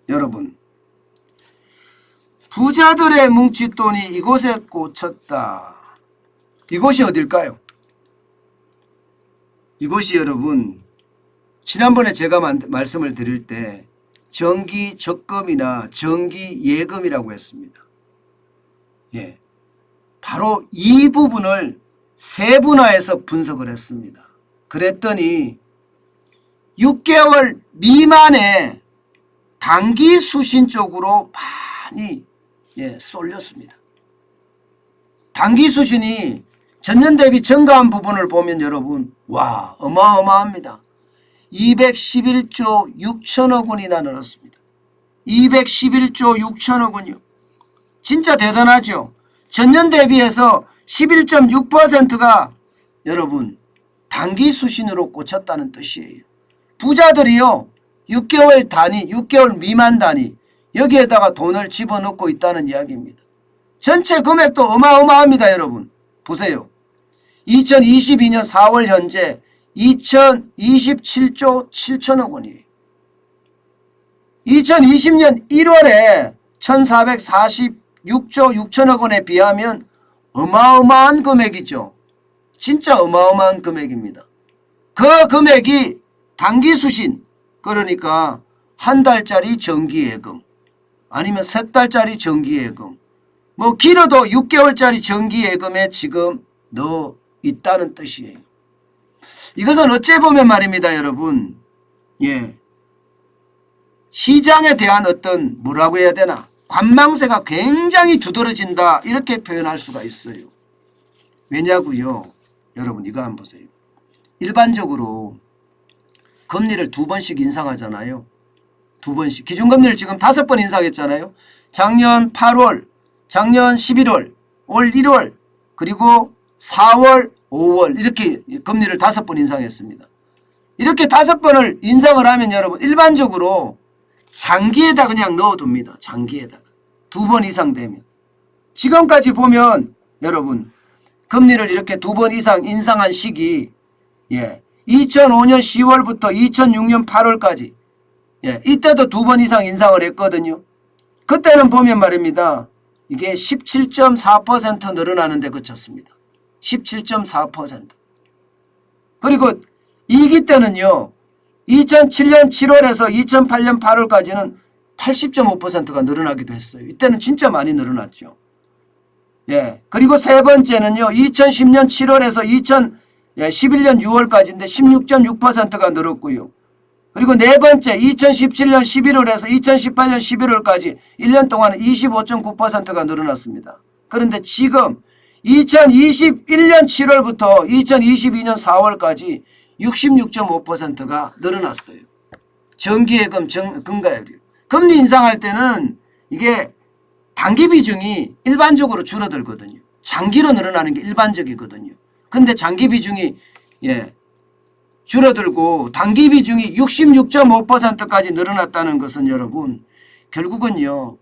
여러분, 부자들의 뭉칫돈이 이곳에 꽂혔다. 이곳이 어딜까요? 이곳이 여러분, 지난번에 제가 말씀을 드릴 때 정기 적금이나 정기 예금이라고 했습니다. 예, 바로 이 부분을 세분화해서 분석을 했습니다. 그랬더니 6개월 미만의 단기 수신 쪽으로 많이 쏠렸습니다. 단기 수신이 전년 대비 증가한 부분을 보면 여러분, 와, 어마어마합니다. 211조 6천억 원이나 늘었습니다. 211조 6천억 원이요. 진짜 대단하죠. 전년 대비해서 11.6%가 여러분 단기 수신으로 꽂혔다는 뜻이에요. 부자들이요, 6개월 단위, 6개월 미만 단위 여기에다가 돈을 집어넣고 있다는 이야기입니다. 전체 금액도 어마어마합니다. 여러분 보세요. 2022년 4월 현재 2027조 7천억 원이에요. 2020년 1월에 1446조 6천억 원에 비하면 어마어마한 금액이죠. 진짜 어마어마한 금액입니다. 그 금액이 단기 수신, 그러니까 한 달짜리 정기예금 아니면 세 달짜리 정기예금, 뭐 길어도 6개월짜리 정기예금에 지금 넣어 있다는 뜻이에요. 이것은 어째 보면 말입니다. 여러분, 시장에 대한 어떤 뭐라고 해야 되나, 관망세가 굉장히 두드러진다 이렇게 표현할 수가 있어요. 왜냐고요? 여러분 이거 한번 보세요. 일반적으로 금리를 2번씩 인상하잖아요. 2번씩. 기준금리를 지금 5번 인상했잖아요. 작년 8월, 작년 11월, 올 1월, 그리고 4월, 5월 이렇게 금리를 5번 인상했습니다. 이렇게 5번을 인상을 하면 여러분 일반적으로 장기에다 그냥 넣어둡니다. 장기에다가 2번 이상 되면. 지금까지 보면 여러분 금리를 이렇게 2번 이상 인상한 시기 2005년 10월부터 2006년 8월까지 이때도 2번 이상 인상을 했거든요. 그때는 보면 말입니다. 이게 17.4% 늘어나는 데 그쳤습니다. 17.4%. 그리고 2기 때는요. 2007년 7월에서 2008년 8월까지는 80.5%가 늘어나기도 했어요. 이때는 진짜 많이 늘어났죠. 그리고 세 번째는요. 2010년 7월에서 2011년 6월까지인데 16.6%가 늘었고요. 그리고 네 번째 2017년 11월에서 2018년 11월까지 1년 동안 25.9%가 늘어났습니다. 그런데 지금 2021년 7월부터 2022년 4월까지 66.5%가 늘어났어요. 정기예금 증가율이요. 금리 인상할 때는 이게 단기 비중이 일반적으로 줄어들거든요. 장기로 늘어나는 게 일반적이거든요. 근데 장기 비중이 줄어들고 단기 비중이 66.5%까지 늘어났다는 것은 여러분 결국은요.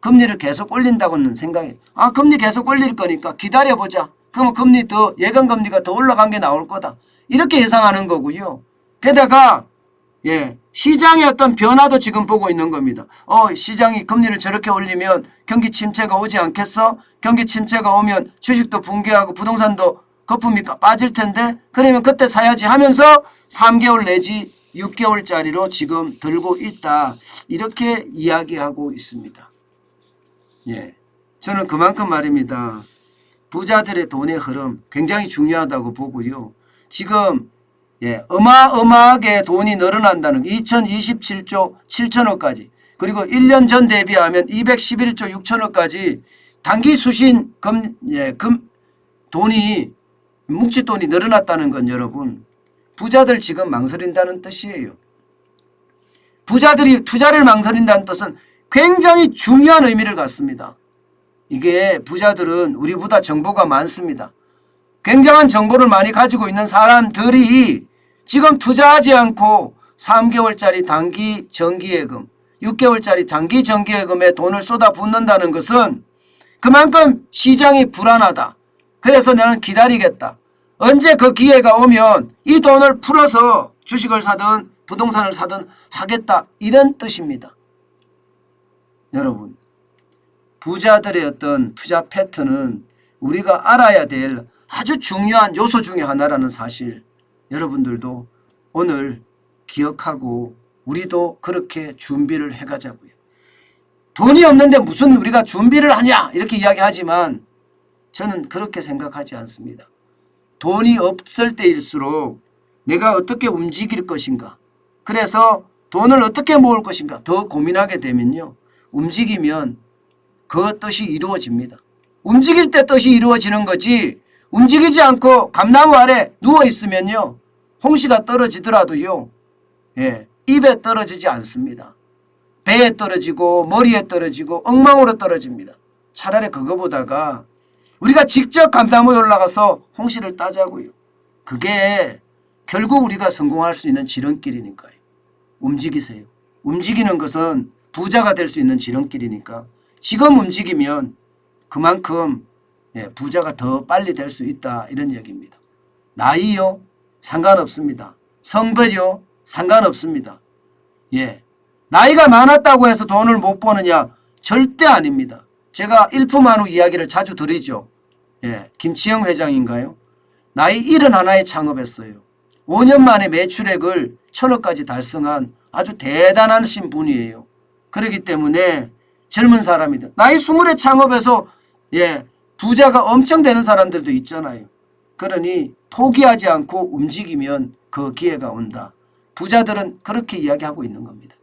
금리를 계속 올린다고는 생각해. 금리 계속 올릴 거니까 기다려보자. 그러면 금리 더 예금금리가 더 올라간 게 나올 거다. 이렇게 예상하는 거고요. 게다가 시장의 어떤 변화도 지금 보고 있는 겁니다. 시장이 금리를 저렇게 올리면 경기 침체가 오지 않겠어? 경기 침체가 오면 주식도 붕괴하고 부동산도 거품이 빠질 텐데 그러면 그때 사야지 하면서 3개월 내지 6개월짜리로 지금 들고 있다. 이렇게 이야기하고 있습니다. 저는 그만큼 말입니다. 부자들의 돈의 흐름 굉장히 중요하다고 보고요. 지금 어마어마하게 돈이 늘어난다는 2027조 7천억까지 그리고 1년 전 대비하면 211조 6천억까지 단기 수신 돈이 뭉칫돈이 늘어났다는 건 여러분 부자들 지금 망설인다는 뜻이에요. 부자들이 투자를 망설인다는 뜻은 굉장히 중요한 의미를 갖습니다. 이게 부자들은 우리보다 정보가 많습니다. 굉장한 정보를 많이 가지고 있는 사람들이 지금 투자하지 않고 3개월짜리 단기 정기예금, 6개월짜리 장기 정기예금에 돈을 쏟아붓는다는 것은 그만큼 시장이 불안하다. 그래서 나는 기다리겠다. 언제 그 기회가 오면 이 돈을 풀어서 주식을 사든 부동산을 사든 하겠다. 이런 뜻입니다. 여러분, 부자들의 어떤 투자 패턴은 우리가 알아야 될 아주 중요한 요소 중에 하나라는 사실, 여러분들도 오늘 기억하고 우리도 그렇게 준비를 해가자고요. 돈이 없는데 무슨 우리가 준비를 하냐 이렇게 이야기하지만 저는 그렇게 생각하지 않습니다. 돈이 없을 때일수록 내가 어떻게 움직일 것인가, 그래서 돈을 어떻게 모을 것인가 더 고민하게 되면요, 움직이면 그 뜻이 이루어집니다. 움직일 때 뜻이 이루어지는 거지, 움직이지 않고 감나무 아래 누워있으면요, 홍시가 떨어지더라도요, 입에 떨어지지 않습니다. 배에 떨어지고 머리에 떨어지고 엉망으로 떨어집니다. 차라리 그거보다가 우리가 직접 감나무에 올라가서 홍시를 따자고요. 그게 결국 우리가 성공할 수 있는 지름길이니까요. 움직이세요. 움직이는 것은 부자가 될 수 있는 지름길이니까 지금 움직이면 그만큼 부자가 더 빨리 될 수 있다, 이런 얘기입니다. 나이요? 상관없습니다. 성별이요? 상관없습니다. 나이가 많았다고 해서 돈을 못 버느냐? 절대 아닙니다. 제가 일품한우 이야기를 자주 드리죠. 김치영 회장인가요? 나이 71에 창업했어요. 5년 만에 매출액을 1,000억까지 달성한 아주 대단하신 분이에요. 그렇기 때문에 젊은 사람이다. 나이 20에 창업해서 부자가 엄청 되는 사람들도 있잖아요. 그러니 포기하지 않고 움직이면 그 기회가 온다. 부자들은 그렇게 이야기하고 있는 겁니다.